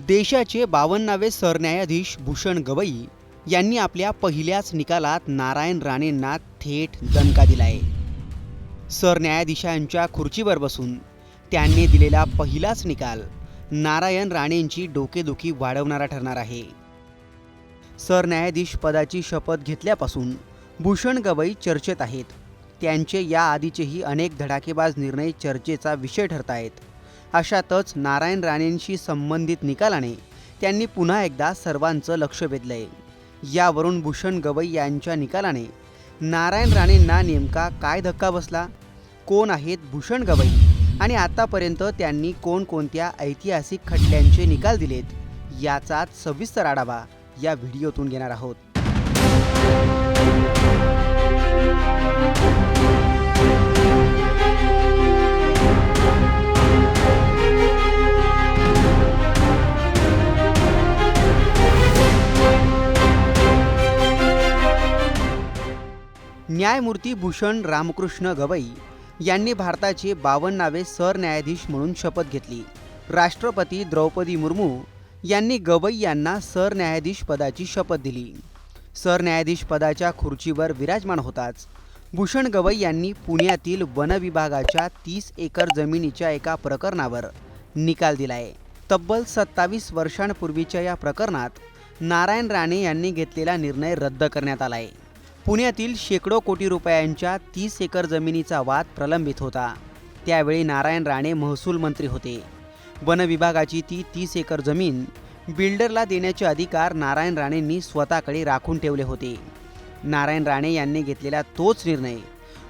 देशाचे 52वे सरन्यायाधीश भूषण गवई यांनी आपल्या पहिल्याच निकालात नारायण राणेंना थेट दणका दिलाय। सरन्यायाधीशांच्या खुर्चीवर बसून त्यांनी दिलेला पहिलाच निकाल नारायण राणेंची डोकेदुखी वाढवणारा ठरणार आहे। सरन्यायाधीश पदाची शपथ घेतल्यापासून भूषण गवई चर्चेत आहेत। त्यांचे याआधीचेही अनेक धडाकेबाज निर्णय चर्चेचा विषय ठरत आहेत। अशातच नारायण राणेंशी संबंधित निकालाने त्यांनी पुन्हा एकदा सर्वांचं लक्ष वेधलंय। यावरून भूषण गवई यांच्या निकालाने नारायण राणेंना नेमका काय धक्का बसला, कोण आहेत भूषण गवई आणि आतापर्यंत त्यांनी कोणकोणत्या ऐतिहासिक खटल्यांचे निकाल दिलेत, याचाच सविस्तर आढावा या व्हिडिओतून घेणार आहोत। न्यायमूर्ती भूषण रामकृष्ण गवई यांनी भारताचे 52वे सरन्यायाधीश म्हणून शपथ घेतली। राष्ट्रपती द्रौपदी मुर्मू यांनी गवई यांना सरन्यायाधीश पदाची शपथ दिली। सरन्यायाधीश पदाच्या खुर्चीवर विराजमान होताच भूषण गवई यांनी पुण्यातील वन विभागाच्या 30 एकर जमिनीच्या एका प्रकरणावर निकाल दिलाय। तब्बल 27 वर्षांपूर्वीच्या या प्रकरणात नारायण राणे यांनी घेतलेला निर्णय रद्द करण्यात आलाय। पुण्यातील शेकडो कोटी रुपयांच्या 30 एकर जमिनीचा वाद प्रलंबित होता। त्यावेळी नारायण राणे महसूल मंत्री होते। वन विभागाची ती 30 एकर जमीन बिल्डरला देण्याचे अधिकार नारायण राणेंनी स्वतःकडे राखून ठेवले होते। नारायण राणे यांनी घेतलेला तोच निर्णय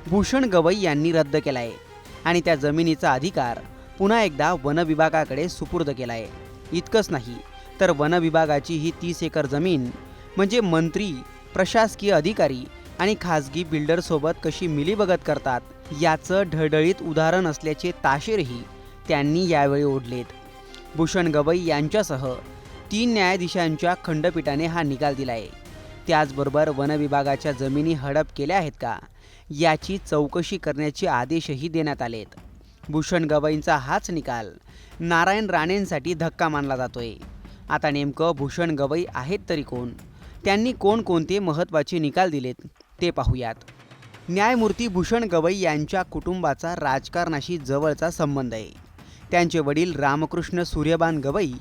भूषण गवई यांनी रद्द केलाय आणि त्या जमिनीचा अधिकार पुन्हा एकदा वन विभागाकडे सुपूर्द केलाय। इतकंच नाही तर वन विभागाची ही 30 एकर जमीन म्हणजे मंत्री, प्रशासकीय अधिकारी आणि खासगी बिल्डरसोबत कशी मिलीभगत करतात याचं ढळढळीत उदाहरण असल्याचे ताशेरही त्यांनी यावेळी ओढलेत। भूषण गवई यांच्यासह 3 न्यायाधीशांच्या खंडपीठाने हा निकाल दिलाय। त्याचबरोबर वन विभागाच्या जमिनी हडप केल्या आहेत का याची चौकशी करण्याचे आदेशही देण्यात आलेत। भूषण गवईंचा हाच निकाल नारायण राणेंसाठी धक्का मानला जातोय। आता नेमकं भूषण गवई आहेत तरी कोण, त्यांनी कोणकोणते महत्त्वाचे निकाल दिलेत ते पाहूयात। न्यायमूर्ती भूषण गवई यांच्या कुटुंबाचा राजकारणाशी जवळचा संबंध आहे। त्यांचे वडील रामकृष्ण सूर्यबान गवई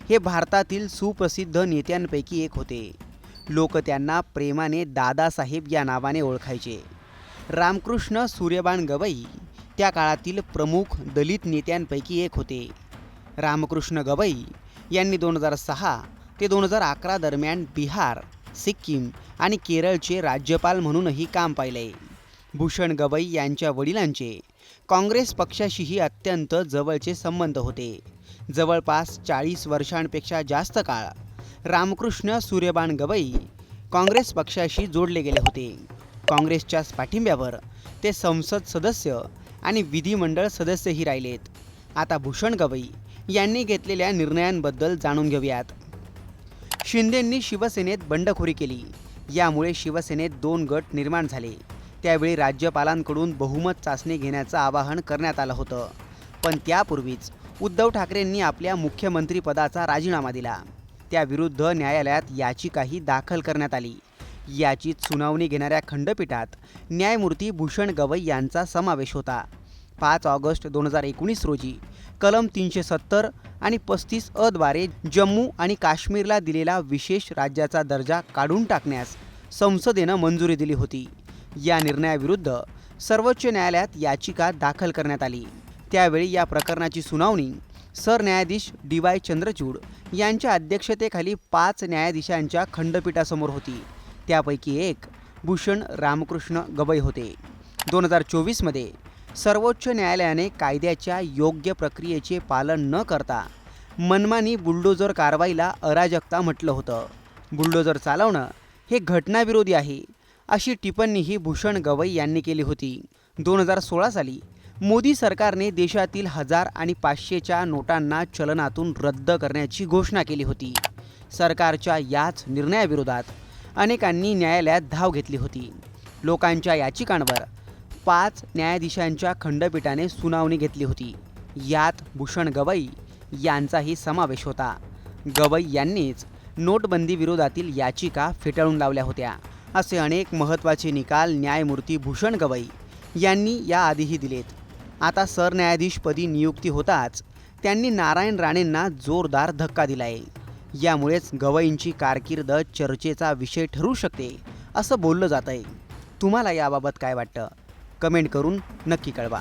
हे भारतातील सुप्रसिद्ध नेत्यांपैकी एक होते। लोक त्यांना प्रेमाने दादासाहेब या नावाने ओळखायचे। रामकृष्ण सूर्यबान गवई त्या काळातील प्रमुख दलित नेत्यांपैकी एक होते। रामकृष्ण गवई यांनी 2006 ते 2011 दरम्यान बिहार, सिक्कीम आणि केरळचे राज्यपाल म्हणूनही काम पाहिलंय। भूषण गवई यांच्या वडिलांचे काँग्रेस पक्षाशीही अत्यंत जवळचे संबंध होते। जवळपास 40 वर्षांपेक्षा जास्त काळ रामकृष्ण सूर्यबान गवई काँग्रेस पक्षाशी जोडले गेले होते। काँग्रेसच्या पाठिंब्यावर ते संसद सदस्य आणि विधिमंडळ सदस्यही राहिलेत। आता भूषण गवई यांनी घेतलेल्या निर्णयांबद्दल जाणून घेऊयात। शिंदेंनी शिवसेनेत बंडखोरी केली, यामुळे शिवसेनेत 2 गट निर्माण झाले। त्यावेळी राज्यपालांकडून बहुमत चाचणी घेण्याचं आवाहन करण्यात आलं होतं, पण त्यापूर्वीच उद्धव ठाकरेंनी आपल्या मुख्यमंत्रीपदाचा राजीनामा दिला। त्याविरुद्ध न्यायालयात याचिकाही दाखल करण्यात आली। याचीच सुनावणी घेणाऱ्या खंडपीठात न्यायमूर्ती भूषण गवई यांचा समावेश होता। 5 ऑगस्ट 2019 रोजी कलम 370 आणि 35 अ द्वारे जम्मू आणि काश्मीरला दिलेला विशेष राज्याचा दर्जा काढून टाकण्यास संसदेनं मंजुरी दिली होती। या निर्णयाविरुद्ध सर्वोच्च न्यायालयात याचिका दाखल करण्यात आली। त्यावेळी या प्रकरणाची सुनावणी सरन्यायाधीश DY चंद्रचूड यांच्या अध्यक्षतेखाली 5 न्यायाधीशांच्या खंडपीठासमोर होती। त्यापैकी एक भूषण रामकृष्ण गवई होते। 2024 मध्ये सर्वोच्च न्यायालयाने कायद्याच्या योग्य प्रक्रियेचे पालन न करता मनमानी बुलडोजर कारवाईला अराजकता म्हटलं होतं। बुलडोजर चालवणं हे घटनाविरोधी आहे, अशी टिप्पणीही भूषण गवई यांनी केली होती। 2016 साली मोदी सरकारने देशातील 1000 आणि 500च्या नोटांना चलनातून रद्द करण्याची घोषणा केली होती। सरकारच्या याच निर्णयाविरोधात अनेकांनी न्यायालयात धाव घेतली होती। लोकांच्या याचिकांवर 5 न्यायाधीशांच्या खंडपीठाने सुनावणी घेतली होती। यात भूषण गवई यांचाही समावेश होता। गवई यांनीच नोटबंदी विरोधातील याचिका फेटाळून लावल्या होत्या. असे अनेक महत्त्वाचे निकाल न्यायमूर्ती भूषण गवई यांनी याआधीही दिलेत. आता सरन्यायाधीशपदी नियुक्ती होताच त्यांनी नारायण राणेंना जोरदार धक्का दिलाय. यामुळेच गवईंची कारकीर्द चर्चेचा विषय ठरू शकते असं बोललं जात आहे. तुम्हाला याबाबत काय वाटतं? कमेंट करून नक्की कळवा.